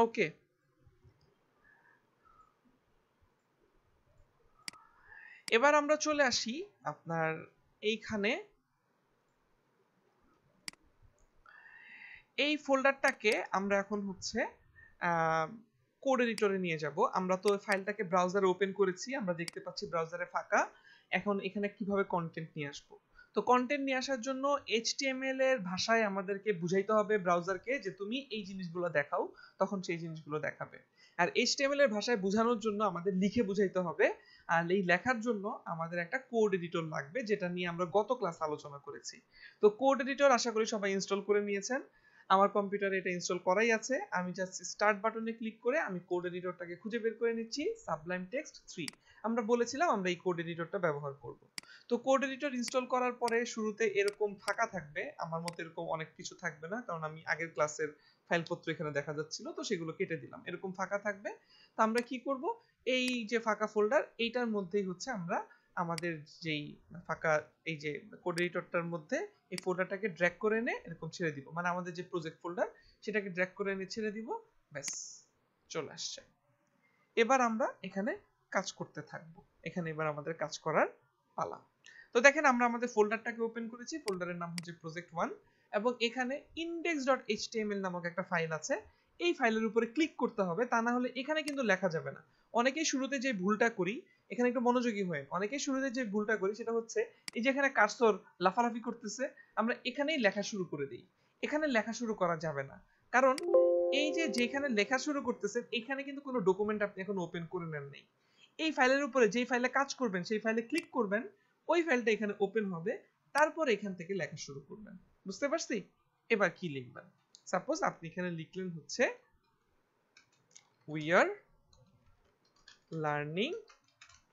ওকে, এবার আমরা চলে আসি আপনার এইখানে। এই ফোল্ডারটাকে আমরা এখন হচ্ছে কোড এডিটরে নিয়ে যাব। আমরা তো ফাইলটাকে ব্রাউজারে ওপেন করেছি, আমরা দেখতে পাচ্ছি ব্রাউজারে ফাঁকা। এখন এখানে কিভাবে কন্টেন্ট নিয়ে আসবো? তো কন্টেন্ট নিয়ে আসার জন্য HTML এর ভাষায় আমাদেরকে বুঝাইতে হবে ব্রাউজারকে যে তুমি এই জিনিসগুলো দেখাও, তখন সেই জিনিসগুলো দেখাবে। আর HTML এর ভাষায় বোঝানোর জন্য আমাদের লিখে বুঝাইতে হবে। আর এই লেখার জন্য আমাদের একটা কোড এডিটর লাগবে, যেটা নিয়ে আমরা গত ক্লাস আলোচনা করেছি। তো কোড এডিটর আশা করি সবাই ইনস্টল করে নিয়েছেন। আমার কম্পিউটারে এটা ইনস্টল করাই আছে। আমি জাস্ট স্টার্ট বাটনে ক্লিক করে আমি কোড এডিটরটাকে খুঁজে বের করে নিচ্ছি, সাবলাইম টেক্সট 3। আমরা বলেছিলাম আমরা এই কোড এডিটরটা ব্যবহার করব। তো কোড এডিটর ইনস্টল করার পরে শুরুতে এরকম ফাঁকা থাকবে, আমার মতে এরকম অনেক কিছু থাকবে না, কারণ আমি আগের ক্লাসের ফাইলপত্র এখানে দেখা যাচ্ছিল, তো সেগুলো কেটে দিলাম। এরকম ফাঁকা থাকবে। তো আমরা কি করব, এই যে ফাঁকা ফোল্ডার, এইটার মধ্যেই হচ্ছে আমরা আমাদের যেই ফাঁকা এই যে কোড এডিটরটার মধ্যে এই ফোল্ডারটাকে ড্র্যাগ করে এনে এরকম ছেড়ে দিব, মানে আমাদের যে প্রজেক্ট ফোল্ডার সেটাকে ড্র্যাগ করে এনে ছেড়ে দিব। ব্যাস, চলে আসছে। এবার আমরা এখানে কাজ করতে থাকবো। এখানে এবার আমাদের কাজ করার পালা। তো দেখেন আমরা আমাদের ফোল্ডারটাকে ওপেন করেছি, ফোল্ডারের নাম হচ্ছে প্রজেক্ট 1, এবং এখানে index.html নামক একটা ফাইল আছে। এই ফাইলের উপরে ক্লিক করতে হবে, তা না হলে এখানে কিন্তু লেখা যাবে না। অনেকেই শুরুতে যে ভুলটা করি, এখানে একটু মনোযোগী হয়ে, অনেকেই শুরুতে যে ভুলটা করি সেটা হচ্ছে এই যে এখানে কার্সর লাফালাফি করতেছে, আমরা এখানেই লেখা শুরু করে দিই। এখানে লেখা শুরু করা যাবে না, কারণ এই যে যেখানে লেখা শুরু করতেছেন এখানে কিন্তু কোনো ডকুমেন্ট আপনি এখন ওপেন করে নেন নাই। এই ফাইলের উপরে যেই ফাইলে কাজ করবেন সেই ফাইলে ক্লিক করবেন, ওই ফাইলটা এখানে ওপেন হবে, তারপর এখান থেকে লেখা শুরু করবেন। বুঝতে পারছি? এবার কি লিখবেন? সাপোজ আপনি এখানে লিখলেন হচ্ছে we are learning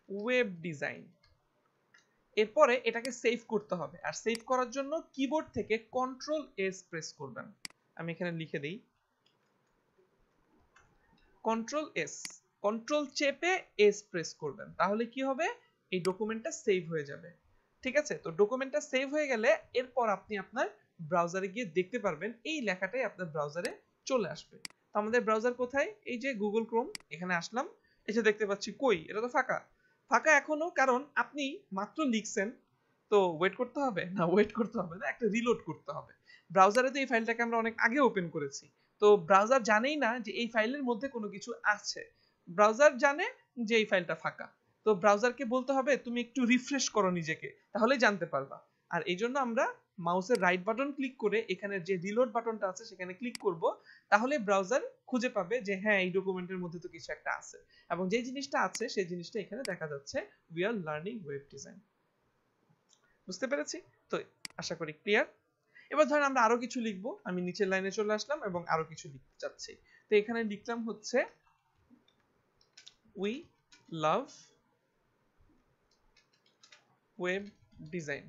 web design. এরপরে এটাকে সেভ করতে হবে, আর সেভ করার জন্য কিবোর্ড থেকে Ctrl+S প্রেস করবেন। আমি এখানে লিখে দেই Ctrl+S, কন্ট্রোল চেপে এস প্রেস করবেন, তাহলে কি হবে, এই ডকুমেন্টটা সেভ হয়ে যাবে। ঠিক আছে? তো ডকুমেন্টটা সেভ হয়ে গেলে এরপর আপনি আপনার ব্রাউজারে গিয়ে দেখতে পারবেন এই লেখাটাই আপনার ব্রাউজারে চলে আসবে। তো আমাদের ব্রাউজার কোথায়? এই যে গুগল ক্রোম, এখানে আসলাম, এসে দেখতে পাচ্ছি কই, এটা তো ফাঁকা। ফাঁকা এখনো, কারণ আপনি মাত্র লিখছেন। তো ওয়েট করতে হবে না? ওয়েট করতে হবে না, একটা রিলোড করতে হবে। ব্রাউজারে তো এই ফাইলটাকে আমরা অনেক আগে ওপেন করেছি, তো ব্রাউজার জানেই না যে এই ফাইলের মধ্যে কোনো কিছু আছে। ব্রাউজার জানে যে এই ফাইলটা ফাঁকা। তো ব্রাউজারকে বলতে হবে তুমি একটু রিফ্রেশ করো নিজেকে, তাহলেই জানতে পারবা। আর এই জন্য আমরা মাউসের রাইট বাটন ক্লিক করে এখানে যে রিলোড বাটনটা আছে সেখানে ক্লিক করব, তাহলে ব্রাউজার খুঁজে পাবে যে হ্যাঁ এই ডকুমেন্টের মধ্যে তো কিছু একটা আছে, এবং যে জিনিসটা আছে সেই জিনিসটা এখানে দেখা যাচ্ছে, we are learning web design. বুঝতে পেরেছি? তো আশা করি ক্লিয়ার। এবার ধরেন আমরা আরো কিছু লিখবো, আমি নিচের লাইনে চলে আসলাম এবং আরো কিছু লিখতে চাচ্ছি। তো এখানে লিখলাম হচ্ছে উই লাভ ওয়েব ডিজাইন।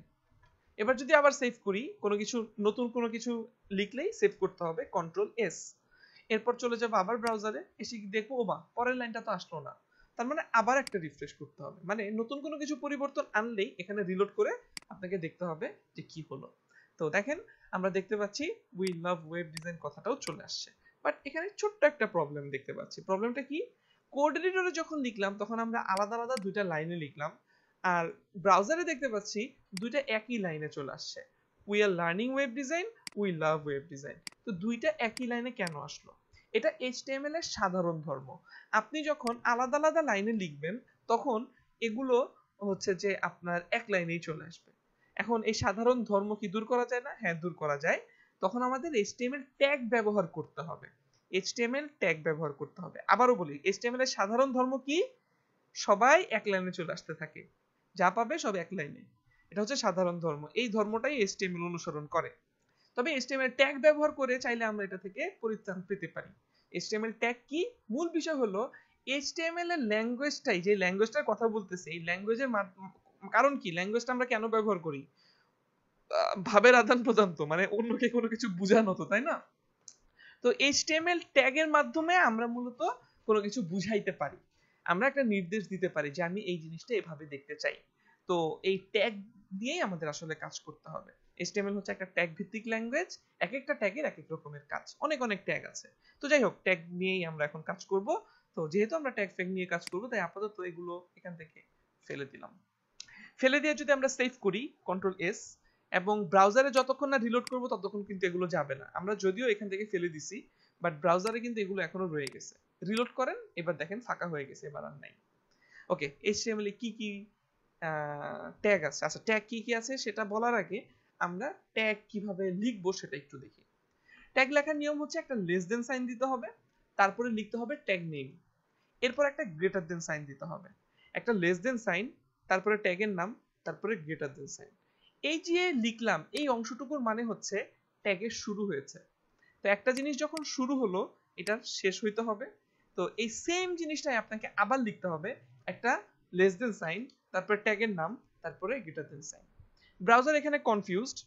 এবার যদি আবার সেভ করি, কোনো কিছু নতুন কোনো কিছু লিখলেই সেভ করতে হবে Ctrl+S। এরপর চলে যাবো আবার ব্রাউজারে, এসে দেখবো ওবা পরের লাইনটা তো আসলো না, তার মানে আবার একটা রিফ্রেশ করতে হবে, মানে নতুন কোনো কিছু পরিবর্তন আনলেই এখানে রিলোড করে আপনাকে দেখতে হবে যে কি হলো। তো দেখেন আমরা দেখতে পাচ্ছি উই লাভ ওয়েব ডিজাইন কথাটাও চলে আসছে, বাট এখানে ছোট্ট একটা প্রবলেম দেখতে পাচ্ছি। প্রবলেমটা কি? কোড এডিটরে যখন লিখলাম তখন আমরা আলাদা আলাদা দুইটা লাইনে লিখলাম, আর ব্রাউজারে দেখতে পাচ্ছি দুইটা একই লাইনে চলে আসছে, we are learning web design, we love web design. তো দুইটা একই লাইনে কেন আসলো? এটা HTML এর সাধারণ ধর্ম। আপনি যখন আলাদা আলাদা লাইনে লিখবেন তখন এগুলো হচ্ছে যে আপনার এক লাইনেই চলে আসবে। এখন এই সাধারণ ধর্ম কি দূর করা যায় না? হ্যাঁ, দূর করা যায়। তখন আমাদের HTML ট্যাগ ব্যবহার করতে হবে। HTML ট্যাগ ব্যবহার করতে হবে। আবারও বলি, HTML এর সাধারণ ধর্ম কি? সবাই এক লাইনে চলে আসতে থাকে, যা পাবে সব এক লাইনে। এটা হচ্ছে সাধারণ ধর্ম, এই ধর্মটাই HTML অনুসরণ করে। তবে HTML ট্যাগ ব্যবহার করে চাইলে আমরা এটা থেকে পরিত্রাণ পেতে পারি। HTML ট্যাগ কি? মূল বিষয় হলো HTML এর ল্যাঙ্গুয়েজটাই, যে ল্যাঙ্গুয়েজটার কথা বলতেছি, এই ল্যাঙ্গুয়েজের কারণ কি, ল্যাঙ্গুয়েজটা আমরা কেন ব্যবহার করি? ভাবের আদান প্রদান, তো মানে অন্যকে কোনো কিছু বোঝানো, তো তাই না? তো HTML ট্যাগের মাধ্যমে আমরা মূলত কোনো কিছু বুঝাইতে পারি, আমরা একটা নির্দেশ দিতে পারি যে আমি এই জিনিসটা এভাবে দেখতে চাই। তো এই ট্যাগ দিয়েই আমাদের আসলে কাজ করতে হবে। HTML হচ্ছে একটা ট্যাগ ভিত্তিক ল্যাঙ্গুয়েজ, এক একটা ট্যাগের এক এক রকমের কাজ, অনেক অনেক ট্যাগ আছে। তো যাই হোক, ট্যাগ নিয়েই আমরা এখন কাজ করব। তো যেহেতু আমরা ট্যাগ ফ্যাগ নিয়ে কাজ করব, তাই আপাতত এগুলো এখান থেকে ফেলে দিলাম। ফেলে দিয়ে যদি আমরা সেভ করি Ctrl+S, এবং ব্রাউজারে যতক্ষণ না রিলোড করব ততক্ষণ কিন্তু এগুলো যাবে না। আমরা যদিও এখান থেকে ফেলে দিছি, বাট ব্রাউজারে কিন্তু এগুলো এখনো রয়ে গেছে। রিলোড করেন, এবার দেখেন ফাঁকা হয়ে গেছে, এবার আর নাই। ওকে, HTML এ কি কি ট্যাগ আছে? আচ্ছা, ট্যাগ কি কি আছে সেটা বলার আগে আমরা ট্যাগ কিভাবে লিখবো সেটা একটু দেখি। ট্যাগ লেখার নিয়ম হচ্ছে একটা লেস দেন সাইন দিতে হবে, তারপরে লিখতে হবে ট্যাগ নেম, এরপর একটা গ্রেটার দেন সাইন দিতে হবে, একটা লেস দেন সাইন, তারপরে ট্যাগের নাম, তারপরে গ্রেটার দেন সাইন। এই যে লিখলাম, এই অংশটুকুর মানে হচ্ছে ট্যাগের শুরু হয়েছে। তো একটা জিনিস যখন শুরু হলো, এটা শেষ হইতে হবে। তো এই সেম জিনিসটাই আপনাকে আবার লিখতে হবে, একটা লেস দেন সাইন, তারপরে ট্যাগের নাম, তারপরে গ্রেটার দেন সাইন। ব্রাউজার এখানে কনফিউজড,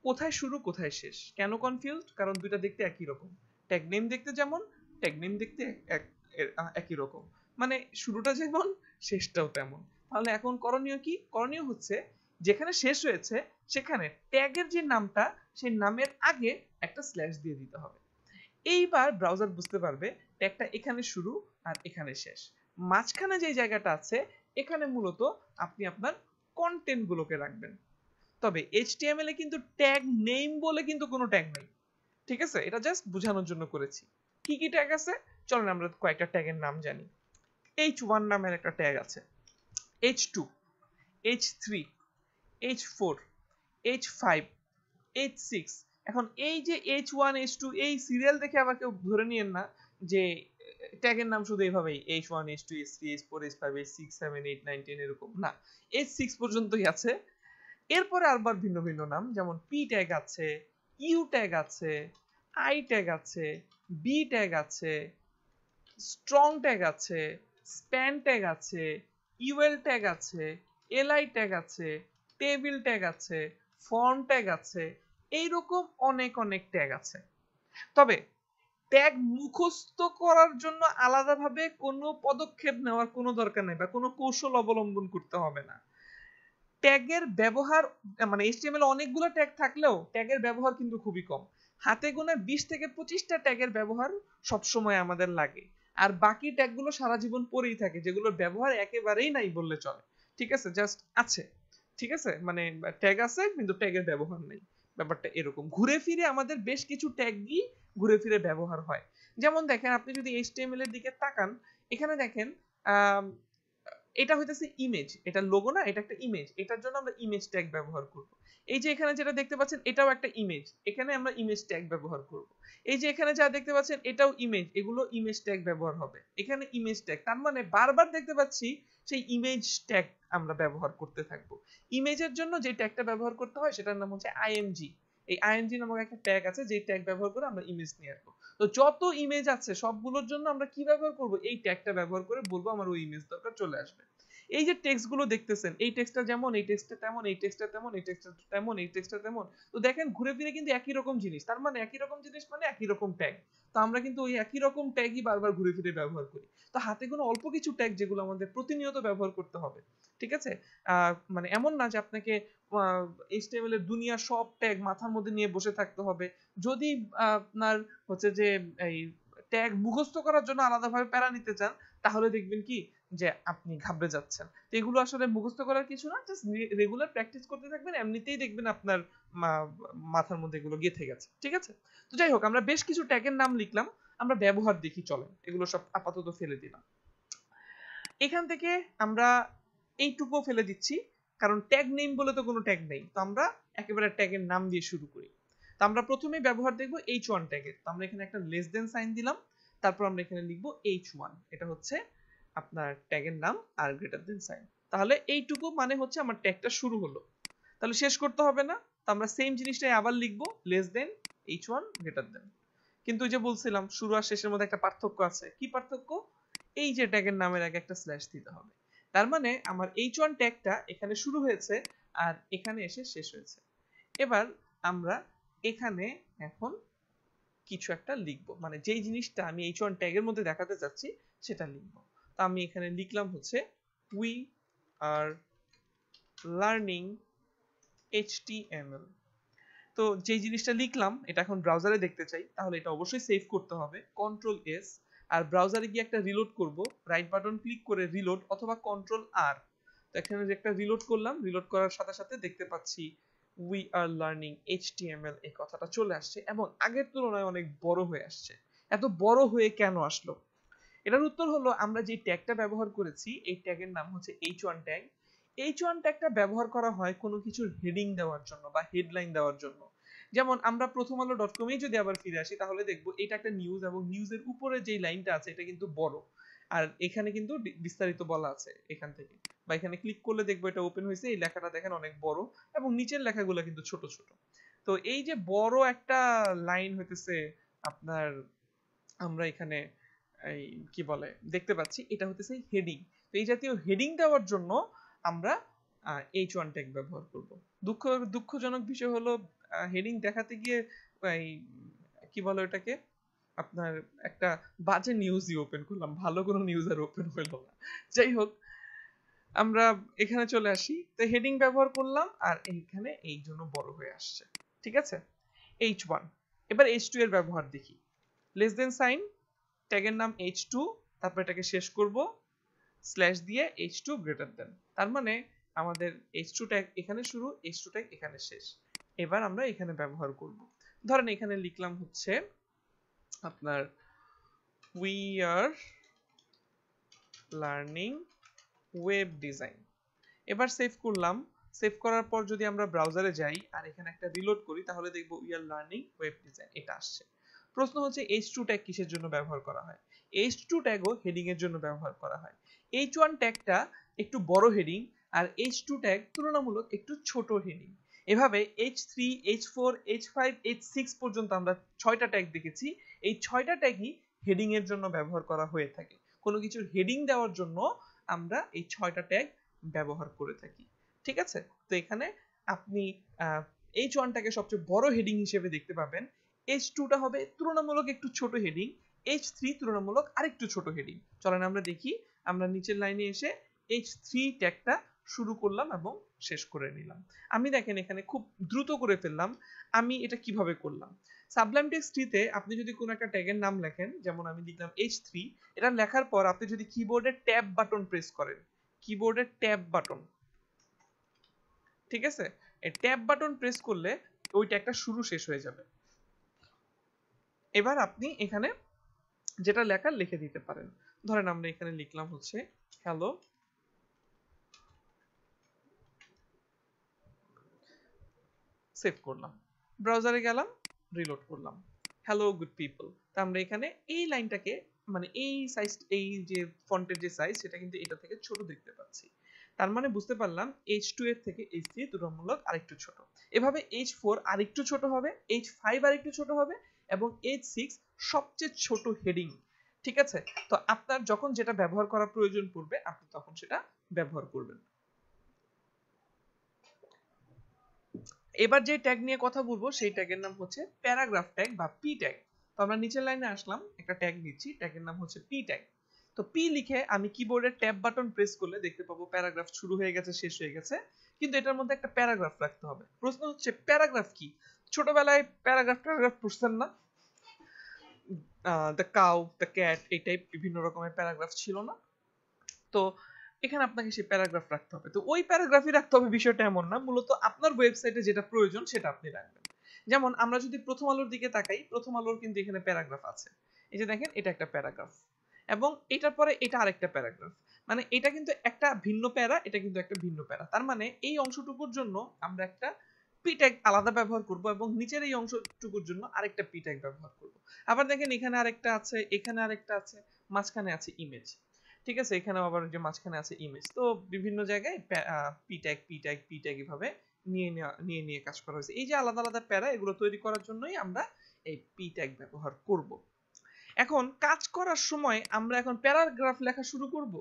কোথায় শুরু কোথায় শেষ। কেন কনফিউজড? কারণ দুইটা দেখতে একই রকম। ট্যাগ নেম দেখতে যেমন, ট্যাগ নেম দেখতে একই রকম, মানে শুরুটা যেমন শেষটাও তেমন। তাহলে এখন করণীয় কি? করণীয় হচ্ছে যেখানে শেষ হয়েছে সেখানে ট্যাগের যে নামটা, সেই নামের আগে একটা স্ল্যাশ দিয়ে দিতে হবে। এইবার ব্রাউজার বুঝতে পারবে ট্যাগটা এখানে শুরু আর এখানে শেষ। মাঝখানে যে জায়গাটা আছে, এখানে মূলত আপনি আপনার কন্টেন্ট গুলোকে রাখবেন। তবে HTML এ কিন্তু ট্যাগ নেম বলে কিন্তু কোনো ট্যাগ নেই, ঠিক আছে? এটা জাস্ট বোঝানোর জন্য করেছি। কি কি ট্যাগ আছে চলেন আমরা কয়েকটা ট্যাগের নাম জানি। h1 নামের একটা ট্যাগ আছে, h2, h3, h4, h5, h6। এখন এই যে h1 h2, এই সিরিয়াল দেখে আবার কেউ ধরে নিয়েন না যে ট্যাগের নাম শুধু এইভাবেই h1 h2 h3 h4 h5 h6 7 8 9 10 এরকম না, h6 পর্যন্তই আছে। এরপরে আবার ভিন্ন ভিন্ন নাম, যেমন p ট্যাগ আছে, u ট্যাগ আছে, i ট্যাগ আছে, b ট্যাগ আছে, স্ট্রং ট্যাগ আছে, স্প্যান ট্যাগ আছে, ul ট্যাগ আছে, li ট্যাগ আছে, টেবিল ট্যাগ আছে, ফর্ম ট্যাগ আছে, এইরকম অনেক অনেক ট্যাগ আছে। তবে ট্যাগ মুখস্থ করার জন্য আলাদাভাবে কোনো পদক্ষেপ নেওয়ার কোনো দরকার নেই, বা কোনো কৌশল অবলম্বন করতে হবে না। ট্যাগের ব্যবহার, মানে HTML অনেকগুলো ট্যাগ থাকলেও ট্যাগের ব্যবহার কিন্তু খুবই কম। হাতে গোনা 20 থেকে 25টা ট্যাগের ব্যবহার সবসময় আমাদের লাগে, আর বাকি ট্যাগগুলো সারা জীবন পড়েই থাকে, যেগুলোর ব্যবহার একেবারেই নাই বললে চলে। ঠিক আছে, জাস্ট আছে, ঠিক আছে, মানে ট্যাগ আছে কিন্তু ট্যাগের ব্যবহার নেই। ব্যাপারটা এরকম, ঘুরে ফিরে আমাদের বেশ কিছু ট্যাগই ঘুরে ফিরে ব্যবহার হয়। যেমন দেখেন, আপনি যদি HTML এর দিকে তাকান, এখানে দেখেন এটা হইতেছে ইমেজ, এটা লোগো না, এটা একটা ইমেজ, এটার জন্য আমরা ইমেজ ট্যাগ ব্যবহার করব। এই যে এখানে যেটা দেখতে পাচ্ছেন, এটাও একটা ইমেজ, এখানে আমরা ইমেজ ট্যাগ ব্যবহার করব। এই যে এখানে যা দেখতে পাচ্ছেন, এটাও ইমেজ, এগুলো ইমেজ ট্যাগ ব্যবহার হবে। এখানে ইমেজ ট্যাগ, তার মানে বারবার দেখতে পাচ্ছি সেই ইমেজ ট্যাগ আমরা ব্যবহার করতে থাকব। ইমেজের জন্য যে ট্যাগটা ব্যবহার করতে হয় সেটার নাম হচ্ছে img। এই img নামক একটা ট্যাগ আছে, যে ট্যাগ ব্যবহার করে আমরা ইমেজ নিয়ে আসবো। তো যত ইমেজ আছে সবগুলোর জন্য আমরা কি ব্যবহার করব? এই ট্যাগটা ব্যবহার করে বলবো আমার ওই ইমেজ দরকার, চলে আসবে। এই যে টেক্সট গুলো দেখতেছেন, এই টেক্সটটা যেমন, এই টেক্সটটা তেমন, এই টেক্সটটা তেমন, এই টেক্সটটা তেমন, এই টেক্সটটা তেমন। তো দেখেন ঘুরে ফিরে কিন্তু একই রকম জিনিস, তার মানে একই রকম জিনিস মানে একই রকম ট্যাগ। তো আমরা কিন্তু ওই একই রকম ট্যাগই বারবার ঘুরে ফিরে ব্যবহার করি। তো হাতে কোনো অল্প কিছু ট্যাগ যেগুলো আমাদের প্রতিনিয়ত ব্যবহার করতে হবে, ঠিক আছে? মানে এমন না যে আপনাকে HTML এর দুনিয়ার সব ট্যাগ মাথার মধ্যে নিয়ে বসে থাকতে হবে। যদি আপনার হচ্ছে যে এই ট্যাগ মুখস্থ করার জন্য আলাদাভাবে প্যারা নিতে চান, তাহলে দেখবেন কি যে আপনি ঘাবড়ে যাচ্ছেন। তো এগুলো আসলে মুখস্থ করার কিছু না, জাস্ট রেগুলার প্র্যাকটিস করতে থাকবেন, এমনিতেই দেখবেন আপনার মাথার মধ্যে এগুলো গেঁথে গেছে, ঠিক আছে? তো যাই হোক, আমরা বেশ কিছু ট্যাগের নাম লিখলাম, আমরা ব্যবহার দেখি চলেন। এগুলো সব আপাতত ফেলে দিলাম। এখান থেকে আমরা এইটুকু ফেলে দিচ্ছি, কারণ ট্যাগ নেম বলে তো কোনো ট্যাগ নেই। তো আমরা একেবারে ট্যাগের নাম দিয়ে শুরু করি। তো আমরা প্রথমেই ব্যবহার দেখব h1 ট্যাগের। তো আমরা এখানে একটা লেস দেন সাইন দিলাম, তারপর আমরা এখানে লিখব h1, এটা হচ্ছে আপনার ট্যাগের নাম, আর গ্রেটার দেন সাইন। তাহলে এইটুকু মানে হচ্ছে আমার ট্যাগটা শুরু হলো, তাহলে শেষ করতে হবে না। তো আমরা সেম জিনিসটাই আবার লিখব, less than h1 greater than. কিন্তু ওই যে বলছিলাম শুরু আর শেষের মধ্যে একটা পার্থক্য আছে। কি পার্থক্য? এই যে ট্যাগের নামের আগে একটা স্ল্যাশ দিতে হবে। তার মানে আমার h1 ট্যাগটা এখানে শুরু হয়েছে আর এখানে এসে শেষ হয়েছে। এবার আমরা এখানে এখন কিছু একটা লিখব, মানে যেই জিনিসটা আমি h1 ট্যাগের মধ্যে দেখাতে চাচ্ছি সেটা লিখব। তো আমি এখানে লিখলাম হচ্ছে we are learning HTML। তো যেই জিনিসটা লিখলাম এটা এখন ব্রাউজারে দেখতে চাই, তাহলে এটা অবশ্যই সেভ করতে হবে, কন্ট্রোল এস, আর ব্রাউজারে গিয়ে একটা রিলোড করব, রাইট বাটন ক্লিক করে রিলোড অথবা কন্ট্রোল আর। তো এখানে যে একটা রিলোড করলাম, রিলোড করার সাথে সাথে দেখতে পাচ্ছি উই আর লার্নিং এইচটিএমএল এই কথাটা চলে আসছে এবং আগের তুলনায় অনেক বড় হয়ে আসছে। এত বড় হয়ে কেন আসলো? এটার উত্তর হলো আমরা যে ট্যাগটা ব্যবহার করেছি এই ট্যাগের নাম হচ্ছে H1 ট্যাগ। H1 ট্যাগটা ব্যবহার করা হয় কোনো কিছুর হেডিং দেওয়ার জন্য বা হেডলাইন দেওয়ার জন্য। যেমন আমরা প্রথমআলো.com এ যদি আবার ফিরে আসি তাহলে দেখব এটা একটা নিউজ এবং নিউজের উপরে যে লাইনটা আছে এটা কিন্তু বড়, আর এখানে কিন্তু বিস্তারিত বলা আছে এখান থেকে, বা এখানে ক্লিক করলে দেখবো এটা ওপেন হয়েছে, এই লেখাটা দেখেন অনেক বড় এবং নিচের লেখাগুলো কিন্তু ছোট ছোট। তো এই যে বড় একটা লাইন হইতেছে আপনার, আমরা এখানে এই কি বলে দেখতে পাচ্ছি, এটা হতেছে হেডিং। তো এই জাতীয় হেডিং দেওয়ার জন্য আমরা H1 ট্যাগ ব্যবহার করব। দুঃখজনক বিষয় হলো হেডিং দেখাতে গিয়ে এই কি বলে ওটাকে আপনার একটা বাজে নিউজই ওপেন করলাম, ভালো কোনো নিউজ আর ওপেন হলো না। যাই হোক, আমরা এখানে চলে আসি, তো হেডিং ব্যবহার করলাম আর এইখানে এই জন্য বড় হয়ে আসছে। ঠিক আছে, H1। এবার H2 এর ব্যবহার দেখি। লেস দেন সাইন, ট্যাগের নাম H2, তারপর এটাকে শেষ করব স্ল্যাশ দিয়ে H2 গ্রেটার দেন, তার মানে আমাদের H2 ট্যাগ এখানে শুরু, H2 ট্যাগ এখানে শেষ। এবার আমরা এখানে ব্যবহার করব, ধরেন এখানে লিখলাম হচ্ছে আপনার we are learning web design. এবার সেভ করলাম, সেভ করার পর যদি আমরা ব্রাউজারে যাই আর এখানে একটা রিলোড করি তাহলে দেখব we are learning web design এটা আসছে। প্রশ্ন হচ্ছে H2 ট্যাগ কিসের জন্য ব্যবহার করা হয়? H2 ট্যাগও হেডিং এর জন্য ব্যবহার করা হয়। H1 ট্যাগটা একটু বড় হেডিং আর H2 ট্যাগ তুলনামূলক একটু ছোট হেডিং। এভাবে H3, H4, H5, H6 পর্যন্ত আমরা 6টা ট্যাগ দেখেছি। এই 6টা ট্যাগই হেডিং এর জন্য ব্যবহার করা হয়ে থাকে। কোনো কিছুর হেডিং দেওয়ার জন্য আমরা এই 6টা ট্যাগ ব্যবহার করে থাকি। ঠিক আছে, তো এখানে আপনি H1 টাকে সবচেয়ে বড় হেডিং হিসেবে দেখতে পাবেন, H2 টা হবে তুলনামূলক একটু ছোট হেডিং, H3 তুলনামূলক আরেকটু ছোট হেডিং। চলেন আমরা দেখি, আমরা নিচের লাইনে এসে H3 ট্যাগটা শুরু করলাম এবং শেষ করে নিলাম। আমি দেখেন এখানে খুব দ্রুত করে ফেললাম। আমি এটা কিভাবে করলাম? সাবলাইম টেক্সট 3 তে আপনি যদি কোনো একটা ট্যাগের নাম লেখেন, যেমন আমি লিখলাম H3, এটা লেখার পর আপনি যদি কিবোর্ডে ট্যাব বাটন প্রেস করেন, কিবোর্ডের ট্যাব বাটন, ঠিক আছে, এই ট্যাব বাটন প্রেস করলে ওই ট্যাগটা শুরু শেষ হয়ে যাবে। এবার আপনি এখানে যেটা লেখার লিখে দিতে পারেন, ধরেন আমরা এখানে লিখলাম হচ্ছে হ্যালো, সেভ করলাম, ব্রাউজারে গেলাম, রিলোড করলাম, হ্যালো গুড পিপল। তা আমরা এখানে এই লাইনটাকে মানে এই সাইজ, এই যে ফন্টের যে সাইজ সেটা কিন্তু এটা থেকে ছোট দেখতে পাচ্ছি। তার মানে বুঝতে পারলাম H2 এর থেকে H3 তুলনামূলক আরেকটু ছোট। এভাবে H4 আরেকটু ছোট হবে, H5 আরেকটু ছোট হবে এবং H6 সবচেয়ে ছোট হেডিং। ঠিক আছে, তো আপনার যখন যেটা ব্যবহার করার প্রয়োজন পড়বে আপনি তখন সেটা ব্যবহার করবেন। এবার যে ট্যাগ নিয়ে কথা বলবো সেই ট্যাগের নাম হচ্ছে প্যারাগ্রাফ ট্যাগ বা পি ট্যাগ। তো আমরা নিচের লাইনে আসলাম, একটা ট্যাগ নিচ্ছি, ট্যাগের নাম হচ্ছে পি ট্যাগ। তো পি লিখে আমি কিবোর্ডের ট্যাব বাটন প্রেস করলে দেখতে পাবো প্যারাগ্রাফ শুরু হয়ে গেছে, শেষ হয়ে গেছে, কিন্তু এটার মধ্যে একটা প্যারাগ্রাফ রাখতে হবে। প্রশ্ন হচ্ছে প্যারাগ্রাফ কি? ছোটবেলায় প্যারাগ্রাফ পড়ছেন না? দ্য কাউ, দ্য ক্যাট, এই টাইপ বিভিন্ন রকমের প্যারাগ্রাফ ছিল না? তো এখানে আপনাকে সেই প্যারাগ্রাফ রাখতে হবে। তো ওই প্যারাগ্রাফই রাখতে হবে বিষয়টা এমন না, মূলত আপনার ওয়েবসাইটে যেটা প্রয়োজন সেটা আপনি রাখবেন। যেমন আমরা যদি প্রথম আলোর দিকে তাকাই, প্রথম আলোর কিন্তু এখানে প্যারাগ্রাফ আছে, এই যে দেখেন এটা একটা প্যারাগ্রাফ এবং এটার পরে এটা আরেকটা প্যারাগ্রাফ, মানে এটা কিন্তু একটা ভিন্ন প্যারা, এটা কিন্তু একটা ভিন্ন প্যারা। তার মানে এই অংশটুকুর জন্য আমরা একটা পি ট্যাগ আলাদা ব্যবহার করব এবং নিচের এই অংশটুকুর জন্য আরেকটা পি ট্যাগ ব্যবহার করব। আবার দেখেন এখানে আরেকটা আছে, এখানে আরেকটা আছে, মাঝখানে আছে ইমেজ। ঠিক আছে, এখানে আবার যে মাঝখানে আছে ইমেজ। তো বিভিন্ন জায়গায় P tag P tag P tag এভাবে নিয়ে কাজ করা হয়েছে। এই যে আলাদা আলাদা প্যারা, এগুলো তৈরি করার জন্যই আমরা এই পি ট্যাগ ব্যবহার করব। এখন কাজ করার সময় আমরা এখন প্যারাগ্রাফ লেখা শুরু করব।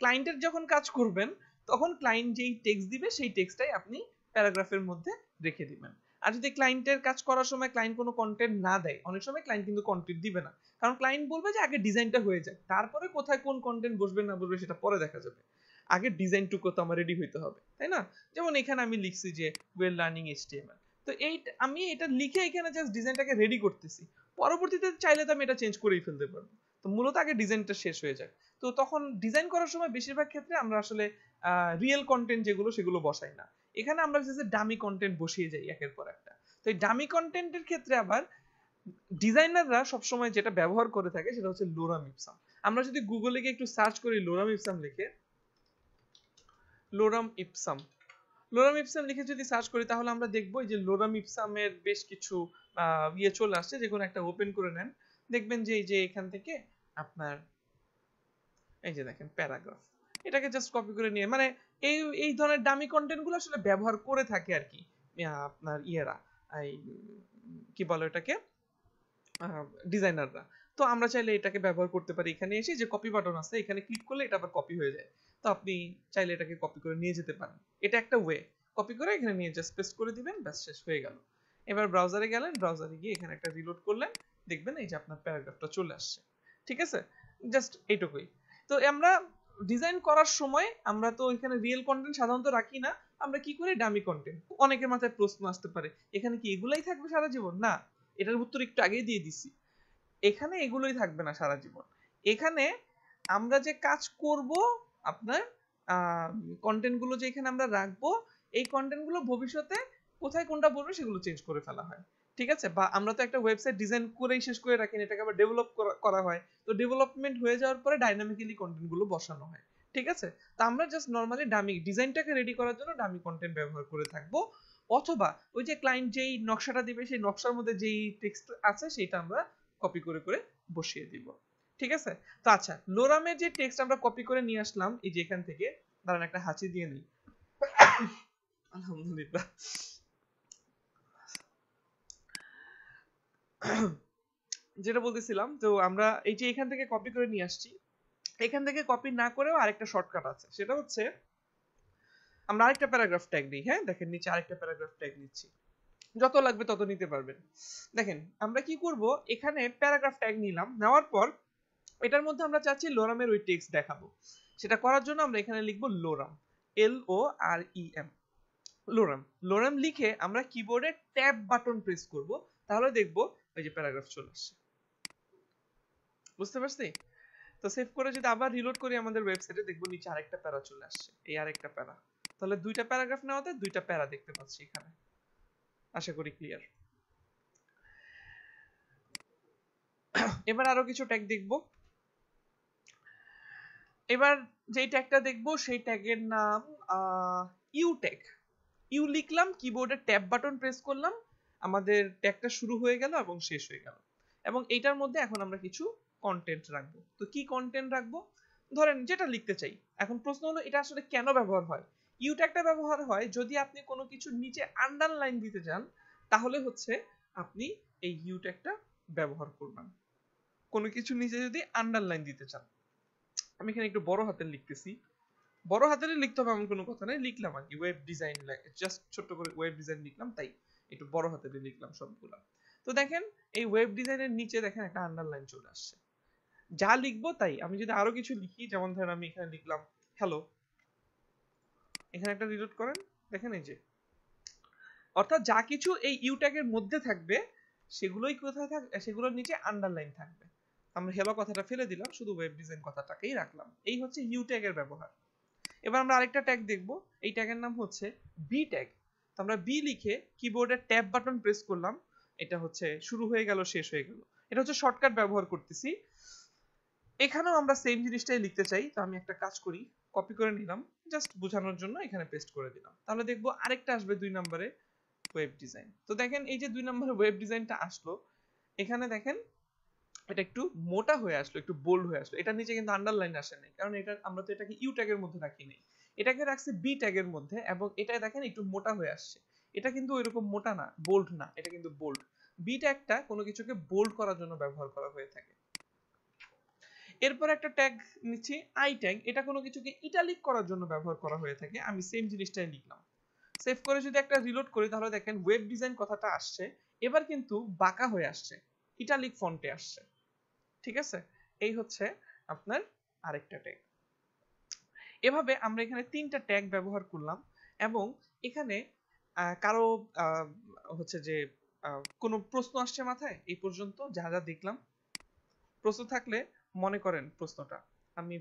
ক্লায়েন্টের যখন কাজ করবেন তখন ক্লায়েন্ট যেই টেক্সট দিবে সেই টেক্সটটাই আপনি প্যারাগ্রাফের মধ্যে রেখে দিবেন। আর যদি ক্লায়েন্টের কাজ করার সময় ক্লায়েন্ট কোনো কন্টেন্ট না দেয়, অনেক সময় ক্লায়েন্ট কিন্তু কন্টেন্ট দিবে না, কারণ ক্লায়েন্ট বলবে যে আগে ডিজাইনটা হয়ে যায়, তারপরে কোথায় কোন কন্টেন্ট বসবে না বসবে সেটা পরে দেখা যাবে, আগে ডিজাইনটুকু তো আমার রেডি হইতে হবে, তাই না? যেমন এখানে আমি লিখছি যে ওয়েল লার্নিং এইচটিএমএল, তো আমি এটা লিখে এখানে জাস্ট ডিজাইনটাকে রেডি করতেছি, পরবর্তীতে চাইলে তো আমি এটা চেঞ্জ করেই ফেলতে পারবো। তো মূলত আগে ডিজাইনটা শেষ হয়ে যায়। তো তখন ডিজাইন করার সময় বেশিরভাগ ক্ষেত্রে আমরা আসলে রিয়েল কন্টেন্ট যেগুলো সেগুলো বসাই না, এখানে আমরা যে ডামি কন্টেন্ট বসিয়ে যাই একের পর একটা। তো এই ডামি কন্টেন্টের ক্ষেত্রে আবার ডিজাইনাররা সবসময় যেটা ব্যবহার করে থাকে সেটা হচ্ছে লোরাম ইপসাম। আমরা যদি গুগলে গিয়ে একটু সার্চ করি লোরাম ইপসাম লিখে, লোরাম ইপসাম লোরাম ইপসাম লিখে যদি সার্চ করি তাহলে আমরা দেখবো যে লোরাম ইপসামের বেশ কিছু ইয়ে চলে আসছে। যে কোনো একটা ওপেন করে নেন, দেখবেন যে এই যে এখান থেকে আপনার এই যে দেখেন প্যারাগ্রাফ, এটাকে জাস্ট কপি করে নিয়ে মানে এই এই ধরনের দামি কন্টেন্ট গুলো আসলে ব্যবহার করে থাকে আর কি আপনার ইয়েরা, এই কি বলে এটাকে, ডিজাইনাররা। তো আমরা চাইলে এটাকে ব্যবহার করতে পারি। এখানে এসে যে কপি বাটন আছে এখানে ক্লিক করলে এটা আবার কপি হয়ে যায়। তো আপনি চাইলে এটাকে কপি করে নিয়ে যেতে পারেন, এটা একটা ওয়ে। কপি করে এখানে নিয়ে জাস্ট পেস্ট করে দিবেন, ব্যাস শেষ হয়ে গেল। এবার ব্রাউজারে গেলেন, ব্রাউজারে গিয়ে এখানে একটা রিলোড করলেন, দেখবেন এই যে আপনার প্যারাগ্রাফটা চলে আসছে। ঠিক আছে, জাস্ট এইটুকুই। তো আমরা ডিজাইন করার সময় আমরা তো এখানে রিয়েল কন্টেন্ট সাধারণত রাখি না, আমরা কি করি ডামি কন্টেন্ট। অনেকের মাথায় প্রশ্ন আসতে পারে এখানে কি এগুলাই থাকবে সারা জীবন? না, এটার উত্তর একটু আগেই দিয়ে দিছি। এখানে এগুলোই থাকবে না সারা জীবন। এখানে আমরা যে কাজ করব আপনার কন্টেন্ট গুলো যে এখানে আমরা রাখবো, এই কন্টেন্ট গুলো ভবিষ্যতে কোথায় কোনটা বলবে সেগুলো চেঞ্জ করে ফেলা হয়। ঠিক আছে, বা আমরা তো একটা ওয়েবসাইট ডিজাইন করেই শেষ করে রাখি, এটাকে আবার ডেভেলপ করা হয়। তো ডেভেলপমেন্ট হয়ে যাওয়ার পরে ডাইনামিক্যালি কন্টেন্ট গুলো বসানো হয়। ঠিক আছে, তো আমরা জাস্ট নরমালি ডামি ডিজাইনটাকে রেডি করার জন্য ডামি কন্টেন্ট ব্যবহার করে থাকবো, অথবা ওই যে ক্লায়েন্ট যেই নকশাটা দিবে সেই নকশার মধ্যে যেই টেক্সট আছে সেটা আমরা কপি করে করে বসিয়ে দিব। ঠিক আছে, তো আচ্ছা লোরামের যে টেক্সট আমরা কপি করে নিয়ে আসলাম এই যে এখান থেকে, দাঁড়ান একটা হাঁচি দিয়ে নিই। আলহামদুলিল্লাহ। যেটা বলতেছিলাম, তো আমরা এই যে এখান থেকে কপি করে নিয়ে আসছি, এখান থেকে কপি না করেও আরেকটা শর্টকাট আছে, সেটা হচ্ছে আমরা আরেকটা প্যারাগ্রাফ ট্যাগ দিই। হ্যাঁ দেখেন নিচে আরেকটা প্যারাগ্রাফ ট্যাগ নিচ্ছি, যত লাগবে তত নিতে পারবেন। দেখেন আমরা কি করব, এখানে প্যারাগ্রাফ ট্যাগ নিলাম, নেওয়ার পর এটার মধ্যে আমরা চাচ্ছি লোরামের ওই টেক্সট দেখাবো। সেটা করার জন্য আমরা এখানে লিখবো লোরাম, LOREM, লোরাম। লোরাম লিখে আমরা কিবোর্ডে ট্যাব বাটন প্রেস করব, তাহলে দেখবো ওই যে প্যারাগ্রাফ চলে আসছে। বুঝতে পারছি? তো সেভ করে যদি আবার রিলোড করি আমাদের ওয়েবসাইটে, দেখবো নিচে আরেকটা প্যারা চলে আসছে, এই আরেকটা প্যারা। তাহলে দুইটা প্যারাগ্রাফ নেওয়াতে দুইটা প্যারা দেখতে পাচ্ছি এখানে। আশা করি ক্লিয়ার। এবার আরো কিছু ট্যাগ দেখবো। এবার যেই ট্যাগটা দেখবো সেই ট্যাগের নাম ইউ ট্যাগ। ইউ লিখলাম, কিবোর্ডে ট্যাব বাটন প্রেস করলাম, আমাদের ট্যাগটা শুরু হয়ে গেল এবং শেষ হয়ে গেল। এবং এইটার মধ্যে এখন আমরা কিছু কন্টেন্ট রাখবো। তো কি কন্টেন্ট রাখবো? ধরেন যেটা লিখতে চাই। এখন প্রশ্ন হলো এটা আসলে কেন ব্যবহার হয়? ইউ ট্যাগটা ব্যবহার হয় যদি আপনি কোনো কিছু নিচে আন্ডারলাইন দিতে চান, তাহলে হচ্ছে আপনি এই ইউ ট্যাগটা ব্যবহার করবেন। কোনো কিছু নিচে যদি আন্ডারলাইন দিতে চান, আমি এখানে একটু বড় হাতের লিখতেছি, বড় হাতের লিখতে হবে এমন কোনো কথা নেই, লিখলাম আর কি ওয়েব ডিজাইন, জাস্ট ছোট্ট করে ওয়েব ডিজাইন লিখলাম, তাই একটু বড় হাতের লিখলাম সবগুলা। তো দেখেন এই ওয়েব ডিজাইনের নিচে দেখেন একটা আন্ডারলাইন চলে আসছে। যা লিখবো তাই, আমি যদি আরো কিছু লিখি, যেমন ধরেন আমি এখানে লিখলাম হ্যালো, এখানে একটা রিলোড করেন, দেখেন এই যে, অর্থাৎ যা কিছু এই ইউ ট্যাগের মধ্যে থাকবে সেগুলোই কোথায় থাকবে, সেগুলোর নিচে আন্ডারলাইন থাকবে। আমরা হ্যালো কথাটা ফেলে দিলাম, শুধু ওয়েব ডিজাইন কথাটাকেই রাখলাম। এই হচ্ছে ইউ ট্যাগের ব্যবহার। এবার আমরা আরেকটা ট্যাগ দেখব, এই ট্যাগের নাম হচ্ছে বি ট্যাগ। তো আমরা বি লিখে কিবোর্ডের ট্যাব বাটন প্রেস করলাম, এটা হচ্ছে শুরু হয়ে গেল, শেষ হয়ে গেল। এটা হচ্ছে শর্টকাট ব্যবহার করতেছি। এখানেও আমরা সেম জিনিসটাই লিখতে চাই, তো আমি একটা কাজ করি, কপি করে নিলাম, জাস্ট বোঝানোর জন্য এখানে পেস্ট করে দিলাম। তাহলে দেখবো আরেকটা আসবে 2 নম্বরে, ওয়েব ডিজাইন। তো দেখেন এই যে 2 নম্বরে ওয়েব ডিজাইনটা আসলো, এখানে দেখেন এটা একটু মোটা হয়ে আসলো, একটু বোল্ড হয়ে আসলো। এটার নিচে কিন্তু আন্ডারলাইন আসে নাই, কারণ এটা আমরা তো এটাকে ইউ ট্যাগের মধ্যে রাখি নাই, এটাকে রাখছি বি ট্যাগের মধ্যে, এবং এটা দেখেন একটু মোটা হয়ে আসছে। এটা কিন্তু ওইরকম মোটা না, বোল্ড না, এটা কিন্তু বোল্ড। বি ট্যাগটা কোনো কিছুকে বোল্ড করার জন্য ব্যবহার করা হয়ে থাকে। এরপর একটা ট্যাগ নিচ্ছি আই ট্যাগ, এটা কোনো কিছুকে ইটালিক করার জন্য ব্যবহার করা হয়ে থাকে। আমি সেম জিনিসটাই লিখলাম, সেভ করে যদি একটা রিলোড করি, তাহলে দেখেন ওয়েব ডিজাইন কথাটা আসছে, এবার কিন্তু বাঁকা হয়ে আসছে, ইটালিক ফন্টে আসছে। ঠিক আছে, এই হচ্ছে আপনার আরেকটা ট্যাগ। এভাবে আমরা এখানে 3টা ট্যাগ ব্যবহার করলাম, এবং এখানে কারো হচ্ছে যে কোনো প্রশ্ন আসছে মাথায় এই পর্যন্ত যা যা দেখলাম? প্রশ্ন থাকলে মনে করেন প্রশ্নটা। আমি